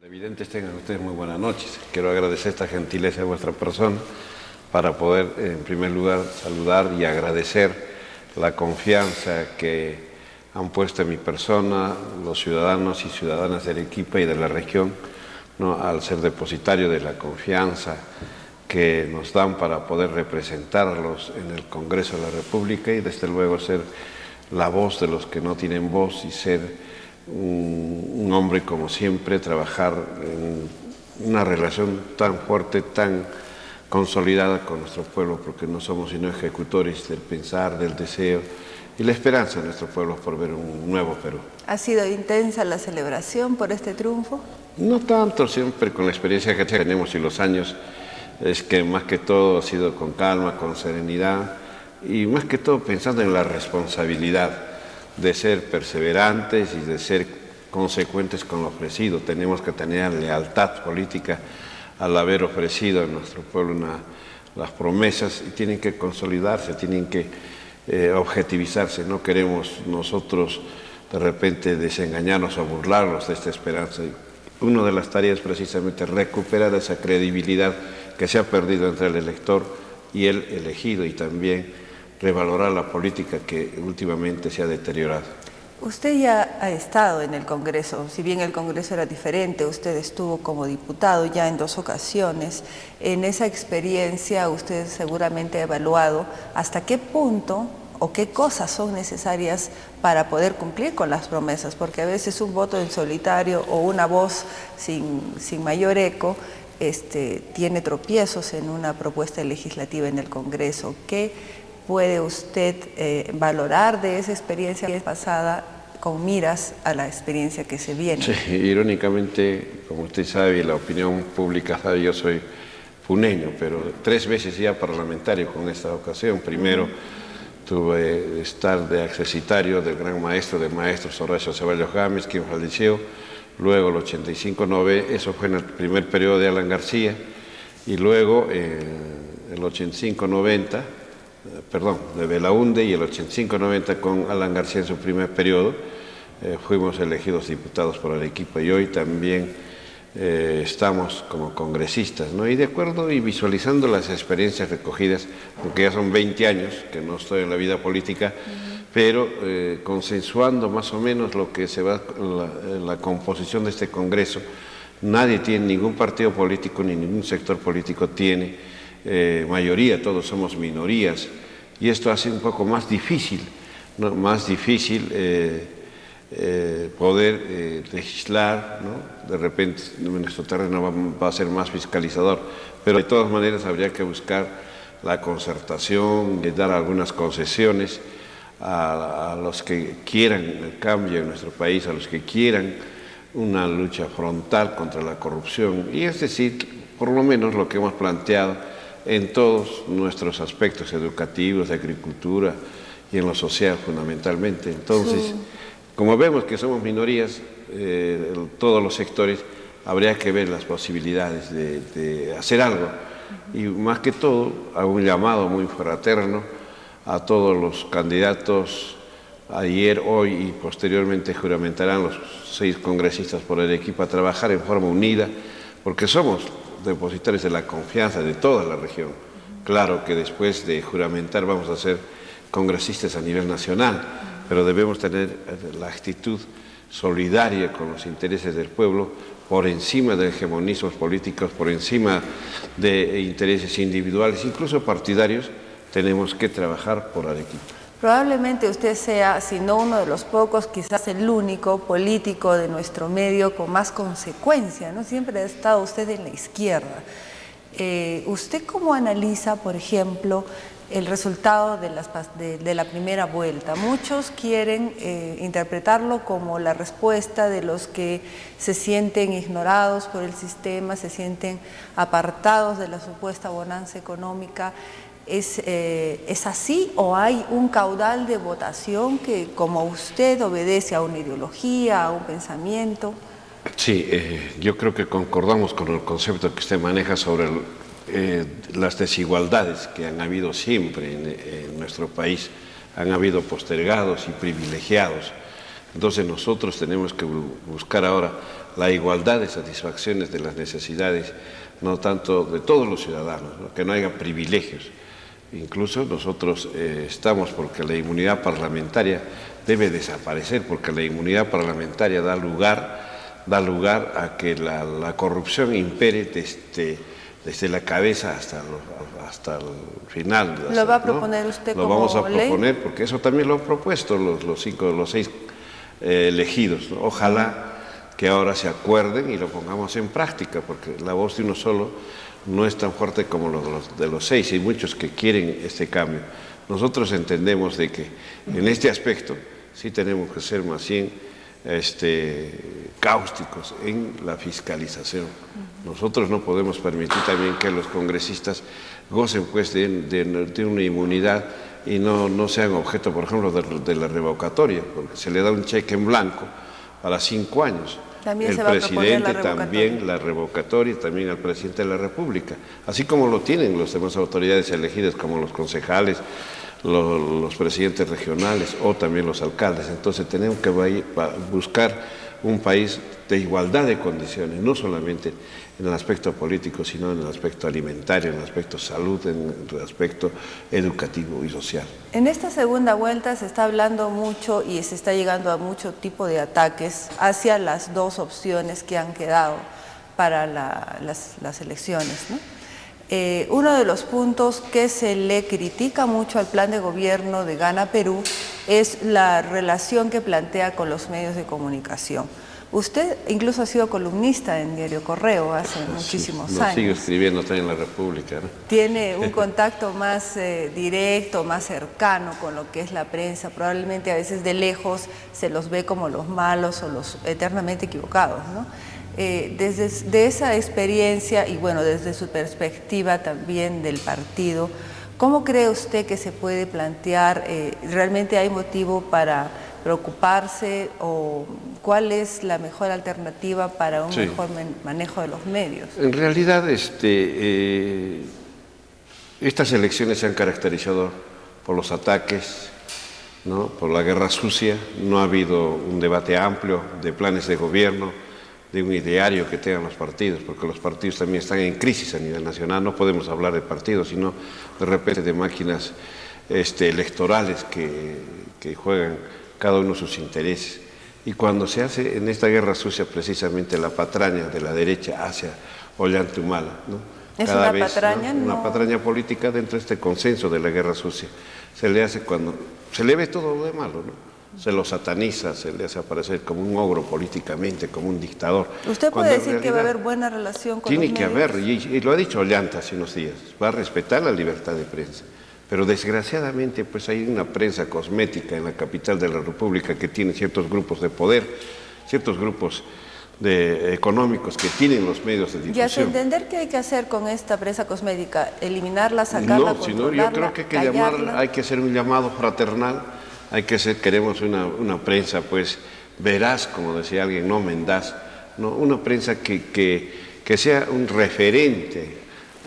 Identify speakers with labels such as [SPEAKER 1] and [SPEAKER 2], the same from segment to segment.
[SPEAKER 1] Evidentes, tengan ustedes muy buenas noches. Quiero agradecer esta gentileza de vuestra persona para poder, en primer lugar, saludar y agradecer la confianza que han puesto en mi persona los ciudadanos y ciudadanas de Arequipa y de la región, ¿no?, al ser depositario de la confianza que nos dan para poder representarlos en el Congreso de la República y desde luego ser la voz de los que no tienen voz y ser un hombre, como siempre, trabajar en una relación tan fuerte, tan consolidada con nuestro pueblo, porque no somos sino ejecutores del pensar, del deseo y la esperanza de nuestro pueblo por ver un nuevo Perú.
[SPEAKER 2] ¿Ha sido intensa la celebración por este triunfo?
[SPEAKER 1] No tanto, siempre con la experiencia que tenemos y los años, es que más que todo ha sido con calma, con serenidad y más que todo pensando en la responsabilidad de ser perseverantes y de ser consecuentes con lo ofrecido. Tenemos que tener lealtad política al haber ofrecido a nuestro pueblo las promesas y tienen que consolidarse, tienen que objetivizarse. No queremos nosotros de repente desengañarnos o burlarnos de esta esperanza. Una de las tareas es precisamente recuperar esa credibilidad que se ha perdido entre el elector y el elegido y también revalorar la política que últimamente se ha deteriorado.
[SPEAKER 2] Usted ya ha estado en el Congreso, si bien el Congreso era diferente, usted estuvo como diputado ya en 2 ocasiones. En esa experiencia usted seguramente ha evaluado hasta qué punto o qué cosas son necesarias para poder cumplir con las promesas, porque a veces un voto en solitario o una voz sin mayor eco tiene tropiezos en una propuesta legislativa en el Congreso. ¿Qué puede usted valorar de esa experiencia pasada con miras a la experiencia que se viene?
[SPEAKER 1] Sí, irónicamente, como usted sabe y la opinión pública sabe, yo soy puneño, pero 3 veces ya parlamentario con esta ocasión. Primero tuve estar de accesitario del gran maestro de maestros Horacio Ceballos Gámez, quien falleció, luego el 85-9, eso fue en el primer periodo de Alan García, y luego el 85-90, de Belaunde, y el 85-90 con Alan García en su primer periodo, fuimos elegidos diputados por Arequipa y hoy también estamos como congresistas, ¿no? Y de acuerdo y visualizando las experiencias recogidas, aunque ya son 20 años que no estoy en la vida política, pero consensuando más o menos lo que se va, la composición de este Congreso, nadie tiene, ningún partido político ni ningún sector político tiene mayoría, todos somos minorías, y esto hace un poco más difícil, ¿no?, más difícil poder legislar, ¿no? De repente nuestro terreno va a ser más fiscalizador, pero de todas maneras habría que buscar la concertación y dar algunas concesiones a los que quieran el cambio en nuestro país, a los que quieran una lucha frontal contra la corrupción, y es decir, por lo menos lo que hemos planteado en todos nuestros aspectos educativos, de agricultura y en lo social fundamentalmente. Entonces, sí, como vemos que somos minorías, todos los sectores, habría que ver las posibilidades de hacer algo. Y más que todo, hago un llamado muy fraterno a todos los candidatos. Ayer, hoy y posteriormente juramentarán los 6 congresistas por Arequipa a trabajar en forma unida, porque somos depositarios de la confianza de toda la región. Claro que después de juramentar vamos a ser congresistas a nivel nacional, pero debemos tener la actitud solidaria con los intereses del pueblo por encima de hegemonismos políticos, por encima de intereses individuales, incluso partidarios. Tenemos que trabajar por Arequipa.
[SPEAKER 2] Probablemente usted sea, si no uno de los pocos, quizás el único político de nuestro medio con más consecuencia, ¿no? Siempre ha estado usted en la izquierda. ¿Usted cómo analiza, por ejemplo, el resultado de la primera vuelta? Muchos quieren interpretarlo como la respuesta de los que se sienten ignorados por el sistema, se sienten apartados de la supuesta bonanza económica. ¿Es así o hay un caudal de votación que, como usted, obedece a una ideología, a un pensamiento?
[SPEAKER 1] Sí, yo creo que concordamos con el concepto que usted maneja sobre las desigualdades que han habido siempre en nuestro país. Han habido postergados y privilegiados. Entonces nosotros tenemos que buscar ahora la igualdad de satisfacciones de las necesidades, no tanto de todos los ciudadanos, ¿no? Que no haya privilegios. Incluso nosotros estamos porque la inmunidad parlamentaria debe desaparecer, porque la inmunidad parlamentaria da lugar a que la corrupción impere desde la cabeza hasta el final.
[SPEAKER 2] ¿Lo va a proponer usted como ley?
[SPEAKER 1] Lo vamos a proponer porque eso también lo han propuesto los 6 elegidos, ¿no? Ojalá que ahora se acuerden y lo pongamos en práctica, porque la voz de uno solo no es tan fuerte como de los 6, y muchos que quieren este cambio. Nosotros entendemos de que en este aspecto sí tenemos que ser más bien cáusticos en la fiscalización. Nosotros no podemos permitir también que los congresistas gocen pues de una inmunidad y no sean objeto, por ejemplo, de la revocatoria, porque se le da un cheque en blanco para 5 años.
[SPEAKER 2] También
[SPEAKER 1] el
[SPEAKER 2] se va
[SPEAKER 1] presidente
[SPEAKER 2] a proponer
[SPEAKER 1] también la revocatoria, también al presidente de la República, así como lo tienen las demás autoridades elegidas, como los concejales, los presidentes regionales o también los alcaldes. Entonces tenemos que buscar un país de igualdad de condiciones, no solamente en el aspecto político, sino en el aspecto alimentario, en el aspecto salud, en el aspecto educativo y social.
[SPEAKER 2] En esta segunda vuelta se está hablando mucho y se está llegando a mucho tipo de ataques hacia las 2 opciones que han quedado para las elecciones, ¿no? Uno de los puntos que se le critica mucho al plan de gobierno de Gana Perú es la relación que plantea con los medios de comunicación. Usted incluso ha sido columnista en Diario Correo hace muchísimos años.
[SPEAKER 1] Sigo escribiendo también en La República, ¿no?
[SPEAKER 2] Tiene un contacto más directo, más cercano con lo que es la prensa. Probablemente a veces de lejos se los ve como los malos o los eternamente equivocados, ¿no? Desde esa experiencia y bueno, desde su perspectiva también del partido, ¿cómo cree usted que se puede plantear? ¿Realmente hay motivo para preocuparse o cuál es la mejor alternativa para un mejor manejo de los medios?
[SPEAKER 1] En realidad, estas elecciones se han caracterizado por los ataques, ¿no? Por la guerra sucia. No ha habido un debate amplio de planes de gobierno, de un ideario que tengan los partidos, porque los partidos también están en crisis a nivel nacional. No podemos hablar de partidos, sino de repente de máquinas electorales que juegan cada uno sus intereses. Y cuando se hace en esta guerra sucia precisamente la patraña de la derecha hacia Ollanta-Humala, ¿no?
[SPEAKER 2] ¿Es una patraña?
[SPEAKER 1] ¿no? Una patraña política dentro de este consenso de la guerra sucia. Se le hace cuando se le ve todo lo de malo, ¿no? Se lo sataniza, se le hace aparecer como un ogro políticamente, como un dictador.
[SPEAKER 2] ¿Usted puede decir que va a haber buena relación con los medios?
[SPEAKER 1] Tiene que haber, y lo ha dicho Ollanta hace unos días, va a respetar la libertad de prensa. Pero desgraciadamente pues hay una prensa cosmética en la capital de la República que tiene ciertos grupos de poder, ciertos grupos económicos que tienen los medios de difusión.
[SPEAKER 2] Y hasta entender qué hay que hacer con esta prensa cosmética, eliminarla, sacarla, controlarla,
[SPEAKER 1] yo creo que hay que hacer un llamado fraternal. Queremos una prensa pues veraz, como decía alguien, no mendaz, ¿no? Una prensa que sea un referente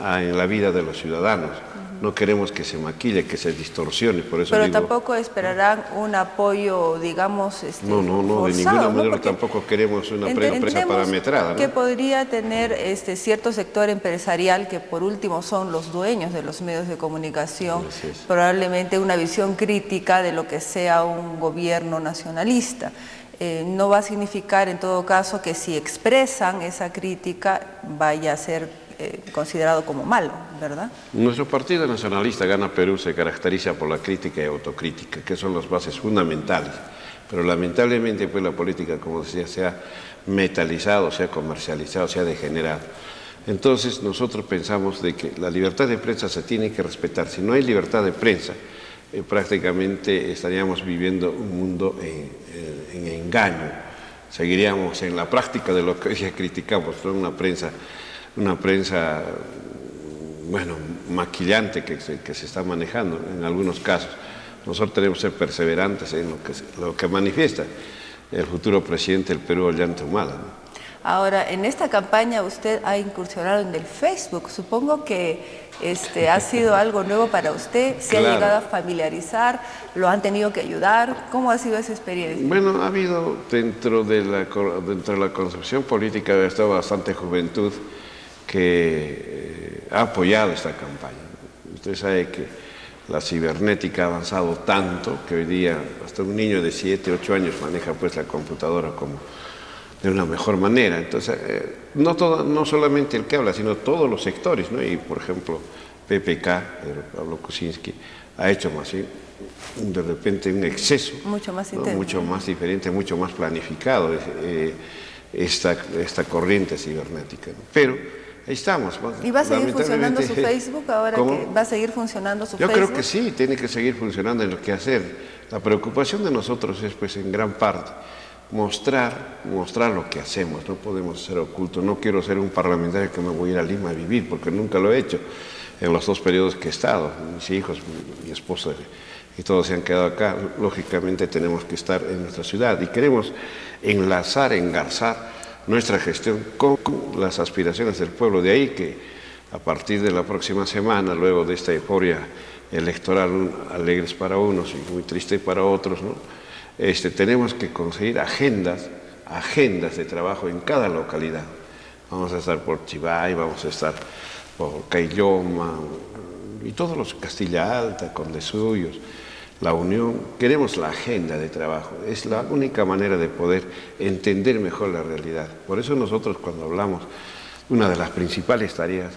[SPEAKER 1] en la vida de los ciudadanos. No queremos que se maquille, que se distorsione, por eso
[SPEAKER 2] Pero
[SPEAKER 1] digo,
[SPEAKER 2] tampoco esperarán un apoyo, digamos,
[SPEAKER 1] no,
[SPEAKER 2] forzado,
[SPEAKER 1] de ninguna manera.
[SPEAKER 2] Porque
[SPEAKER 1] tampoco queremos una prensa parametrada, ¿no?
[SPEAKER 2] Que podría tener cierto sector empresarial que por último son los dueños de los medios de comunicación, probablemente una visión crítica de lo que sea un gobierno nacionalista. No va a significar en todo caso que si expresan esa crítica vaya a ser considerado como malo, ¿verdad?
[SPEAKER 1] Nuestro partido nacionalista Gana Perú se caracteriza por la crítica y autocrítica, que son las bases fundamentales, pero lamentablemente pues la política, como decía, se ha metalizado, se ha comercializado, se ha degenerado. Entonces nosotros pensamos de que la libertad de prensa se tiene que respetar. Si no hay libertad de prensa, prácticamente estaríamos viviendo un mundo en engaño, seguiríamos en la práctica de lo que ya criticamos, ¿no? Una prensa, bueno, maquillante que se está manejando en algunos casos. Nosotros tenemos que ser perseverantes en lo que manifiesta el futuro presidente del Perú, Ollanta Humala, ¿no?
[SPEAKER 2] Ahora, en esta campaña usted ha incursionado en el Facebook. Supongo que ha sido algo nuevo para usted. ¿Se ha llegado a familiarizar? ¿Lo han tenido que ayudar? ¿Cómo ha sido esa experiencia?
[SPEAKER 1] Bueno, ha habido dentro de la concepción política ha estado bastante juventud que ha apoyado esta campaña. Usted sabe que la cibernética ha avanzado tanto que hoy día hasta un niño de 7, 8 años maneja pues la computadora como de una mejor manera. Entonces, no solamente el que habla, sino todos los sectores, ¿no? Y, por ejemplo, PPK, Pablo Kuczynski, ha hecho más, ¿sí? De repente un exceso.
[SPEAKER 2] Mucho más
[SPEAKER 1] ¿no?
[SPEAKER 2] intenso.
[SPEAKER 1] Mucho más diferente, mucho más planificado esta corriente cibernética, ¿no? Pero ahí estamos.
[SPEAKER 2] ¿Y va a seguir funcionando su Facebook ahora?
[SPEAKER 1] ¿Cómo?
[SPEAKER 2] Que va a seguir funcionando su
[SPEAKER 1] Yo
[SPEAKER 2] Facebook?
[SPEAKER 1] creo que sí, tiene que seguir funcionando en lo que hacer. La preocupación de nosotros es, pues, en gran parte, mostrar lo que hacemos. No podemos ser ocultos. No quiero ser un parlamentario que me voy a ir a Lima a vivir, porque nunca lo he hecho en los 2 periodos que he estado. Mis hijos, mi esposa y todos se han quedado acá. Lógicamente tenemos que estar en nuestra ciudad y queremos engarzar nuestra gestión con las aspiraciones del pueblo. De ahí que a partir de la próxima semana, luego de esta euforia electoral, alegres para unos y muy triste para otros, ¿no? Tenemos que conseguir agendas de trabajo en cada localidad. Vamos a estar por Chivay, vamos a estar por Caylloma y todos los Castilla Alta, Condesuyos, La Unión. Queremos la agenda de trabajo. Es la única manera de poder entender mejor la realidad. Por eso nosotros, cuando hablamos, una de las principales tareas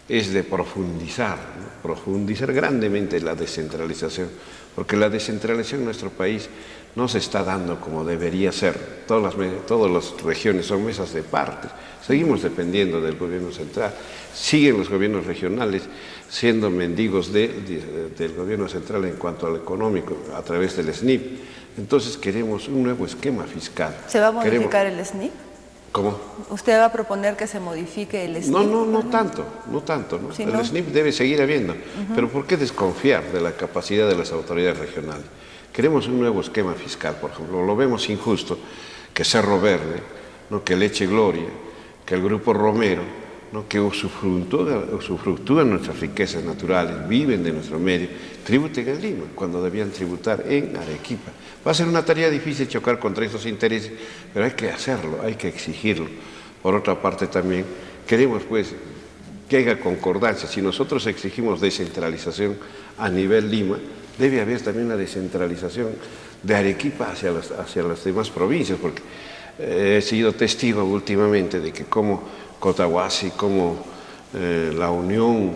[SPEAKER 1] es de profundizar, ¿no? Profundizar grandemente la descentralización, porque la descentralización en nuestro país no se está dando como debería ser. Todas las regiones son mesas de parte. Seguimos dependiendo del gobierno central. Siguen los gobiernos regionales siendo mendigos del gobierno central en cuanto al económico, a través del SNIP. Entonces queremos un nuevo esquema fiscal.
[SPEAKER 2] ¿Se va a modificar el SNIP?
[SPEAKER 1] ¿Cómo?
[SPEAKER 2] ¿Usted va a proponer que se modifique el SNIP?
[SPEAKER 1] No tanto, ¿no?
[SPEAKER 2] ¿Sí,
[SPEAKER 1] el
[SPEAKER 2] no?
[SPEAKER 1] SNIP debe seguir habiendo, pero ¿por qué desconfiar de la capacidad de las autoridades regionales? Queremos un nuevo esquema fiscal, por ejemplo. Lo vemos injusto que Cerro Verde, ¿no? Que Leche Gloria, que el Grupo Romero, ¿no? Que usufructúan nuestras riquezas naturales, viven de nuestro medio, tributen en Lima, cuando debían tributar en Arequipa. Va a ser una tarea difícil chocar contra esos intereses, pero hay que hacerlo, hay que exigirlo. Por otra parte también, queremos pues que haya concordancia. Si nosotros exigimos descentralización a nivel Lima, debe haber también una descentralización de Arequipa hacia las demás provincias, porque he sido testigo últimamente de que como Cotahuasi, como La Unión,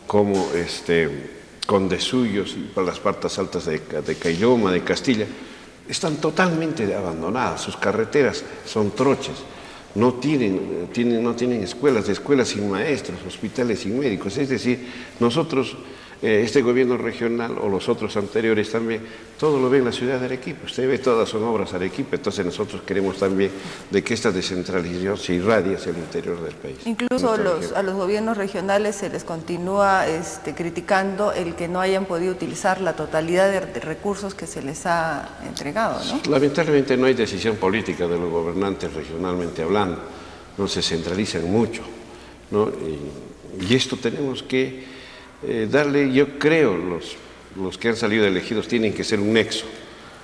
[SPEAKER 1] como Condesuyos y por las partes altas de Caylloma, de Castilla, están totalmente abandonadas. Sus carreteras son troches, no tienen escuelas sin maestros, hospitales sin médicos. Es decir, nosotros, este gobierno regional o los otros anteriores también, todo lo ve en la ciudad de Arequipa. Usted ve, todas son obras Arequipa. Entonces nosotros queremos también de que esta descentralización se irradie hacia el interior del país.
[SPEAKER 2] Incluso a los gobiernos regionales se les continúa criticando el que no hayan podido utilizar la totalidad de recursos que se les ha entregado, ¿no?
[SPEAKER 1] Lamentablemente no hay decisión política de los gobernantes regionalmente hablando, no se centralizan mucho, ¿no? Y esto tenemos que darle, yo creo, los que han salido elegidos tienen que ser un nexo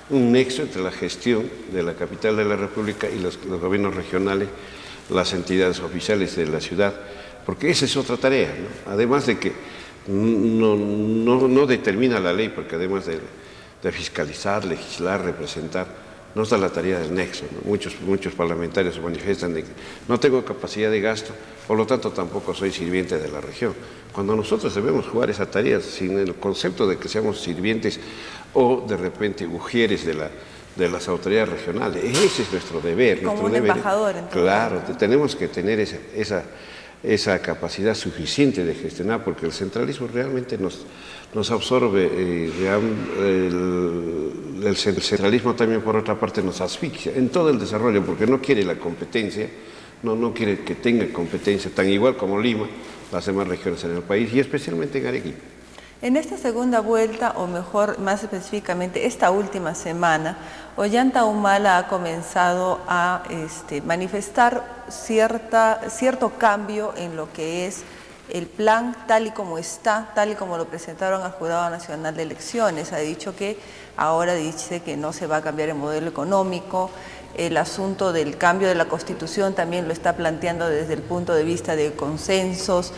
[SPEAKER 1] entre la gestión de la capital de la República y los gobiernos regionales, las entidades oficiales de la ciudad, porque esa es otra tarea, ¿no? Además de que no determina la ley, porque además de fiscalizar, legislar, representar, nos da la tarea del nexo, ¿no? Muchos parlamentarios se manifiestan de que no tengo capacidad de gasto, por lo tanto tampoco soy sirviente de la región. Cuando nosotros debemos jugar esa tarea sin el concepto de que seamos sirvientes o de repente ujieres de las autoridades regionales. Ese es nuestro deber.
[SPEAKER 2] Como un embajador, entonces.
[SPEAKER 1] Claro, tenemos que tener esa capacidad suficiente de gestionar, porque el centralismo realmente nos absorbe, el centralismo también por otra parte nos asfixia en todo el desarrollo, porque no quiere la competencia, no quiere que tenga competencia tan igual como Lima, las demás regiones en el país y especialmente en Arequipa.
[SPEAKER 2] En esta segunda vuelta, o mejor, más específicamente, esta última semana, Ollanta Humala ha comenzado a manifestar cierto cambio en lo que es el plan tal y como está, tal y como lo presentaron al Jurado Nacional de Elecciones. Ha dicho que ahora dice que no se va a cambiar el modelo económico. El asunto del cambio de la Constitución también lo está planteando desde el punto de vista de consensos.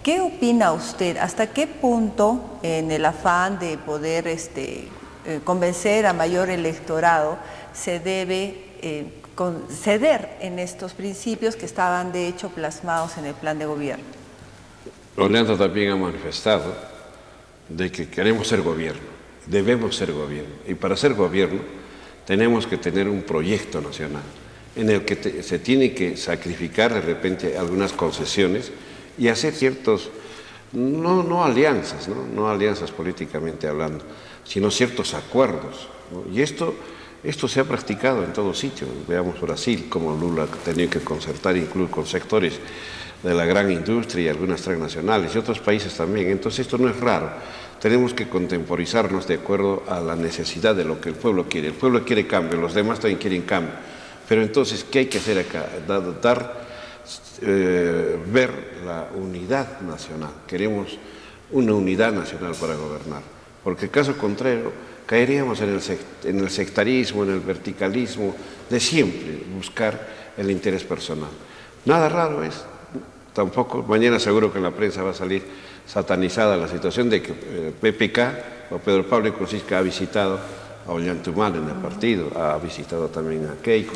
[SPEAKER 2] ¿Qué opina usted? ¿Hasta qué punto, en el afán de poder convencer a mayor electorado, se debe ceder en estos principios que estaban de hecho plasmados en el plan de gobierno?
[SPEAKER 1] Ollanta también ha manifestado de que queremos ser gobierno, debemos ser gobierno, y para ser gobierno tenemos que tener un proyecto nacional en el que se tiene que sacrificar de repente algunas concesiones y hacer ciertos, no alianzas, no alianzas políticamente hablando, sino ciertos acuerdos, ¿no? Y esto se ha practicado en todo sitio. Veamos Brasil, como Lula ha tenido que concertar incluso con sectores de la gran industria y algunas transnacionales y otros países también. Entonces esto no es raro. Tenemos que contemporizarnos de acuerdo a la necesidad de lo que el pueblo quiere. El pueblo quiere cambio, los demás también quieren cambio. Pero entonces, ¿qué hay que hacer acá? Ver la unidad nacional. Queremos una unidad nacional para gobernar, porque caso contrario caeríamos en el sectarismo, en el verticalismo de siempre, buscar el interés personal. Nada raro es, tampoco, mañana seguro que en la prensa va a salir satanizada la situación de que PPK o Pedro Pablo Kuczynski ha visitado a Ollanta Humala en el partido, ha visitado también a Keiko,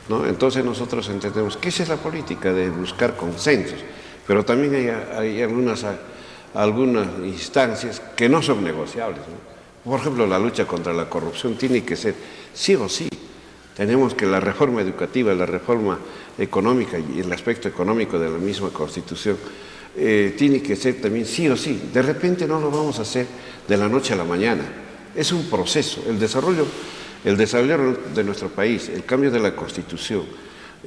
[SPEAKER 1] ¿no? Entonces nosotros entendemos que esa es la política de buscar consensos, pero también hay algunas instancias que no son negociables, ¿no? Por ejemplo, la lucha contra la corrupción tiene que ser sí o sí. Tenemos que la reforma educativa, la reforma económica y el aspecto económico de la misma Constitución tiene que ser también sí o sí. De repente no lo vamos a hacer de la noche a la mañana. Es un proceso. El desarrollo de nuestro país, el cambio de la Constitución,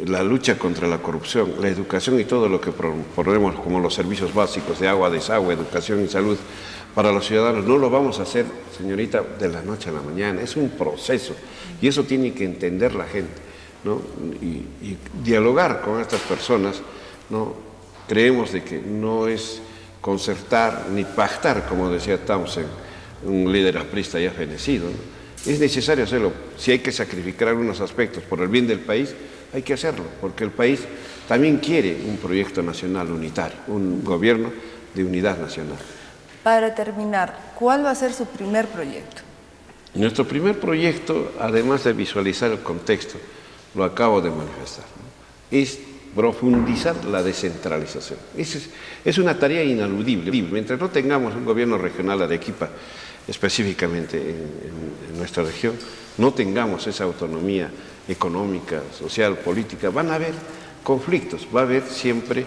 [SPEAKER 1] la lucha contra la corrupción, la educación y todo lo que proponemos como los servicios básicos de agua, desagüe, educación y salud para los ciudadanos, no lo vamos a hacer, señorita, de la noche a la mañana. Es un proceso y eso tiene que entender la gente, ¿no? Y dialogar con estas personas, ¿no? Creemos de que no es concertar ni pactar, como decía Townsend, un líder aprista ya fenecido, ¿no? Es necesario hacerlo. Si hay que sacrificar algunos aspectos por el bien del país, hay que hacerlo, porque el país también quiere un proyecto nacional unitario, un gobierno de unidad nacional.
[SPEAKER 2] Para terminar, ¿cuál va a ser su primer proyecto?
[SPEAKER 1] Nuestro primer proyecto, además de visualizar el contexto, lo acabo de manifestar, ¿no? Es profundizar la descentralización. Es una tarea ineludible. Mientras no tengamos un gobierno regional Arequipa, específicamente en nuestra región, no tengamos esa autonomía económica, social, política, van a haber conflictos, va a haber siempre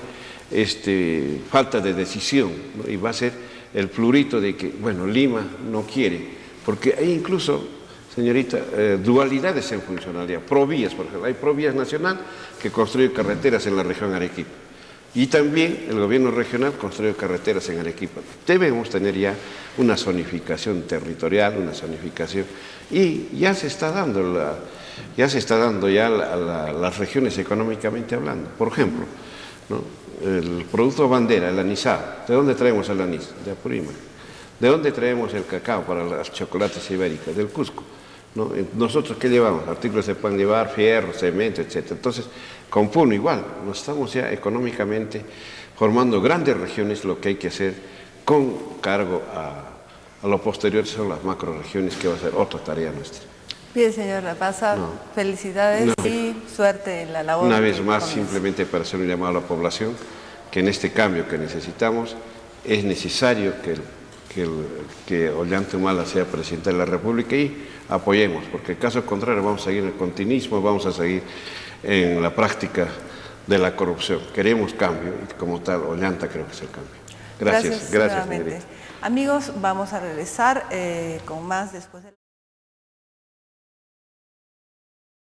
[SPEAKER 1] falta de decisión, ¿no? Y va a ser el plurito de que, bueno, Lima no quiere, porque hay incluso, señorita, dualidades en funcionalidad. Provías, por ejemplo, hay Provías Nacional que construye carreteras en la región Arequipa. Y también el gobierno regional construye carreteras en Arequipa. Debemos tener ya una zonificación territorial, una zonificación, y ya se está dando las regiones económicamente hablando. Por ejemplo, ¿no? El producto bandera, el anisado. ¿De dónde traemos el anís? De Apurímac. ¿De dónde traemos el cacao para las chocolates ibéricas? Del Cusco, ¿no? Nosotros, ¿qué llevamos? Artículos se pueden llevar, fierro, cemento, etc. Entonces, con Puno igual, nos estamos ya económicamente formando grandes regiones. Lo que hay que hacer con cargo a lo posterior son las macroregiones, que va a ser otra tarea nuestra.
[SPEAKER 2] Bien, señor Rapasa, felicidades y suerte en la labor.
[SPEAKER 1] Una vez más, simplemente para hacer un llamado a la población, que en este cambio que necesitamos, es necesario que Ollanta Humala sea presidente de la República y apoyemos, porque caso contrario vamos a seguir en el continuismo, vamos a seguir en la práctica de la corrupción. Queremos cambio y como tal Ollanta creo que es el cambio. Gracias, señorita.
[SPEAKER 2] Amigos, vamos a regresar con más después de...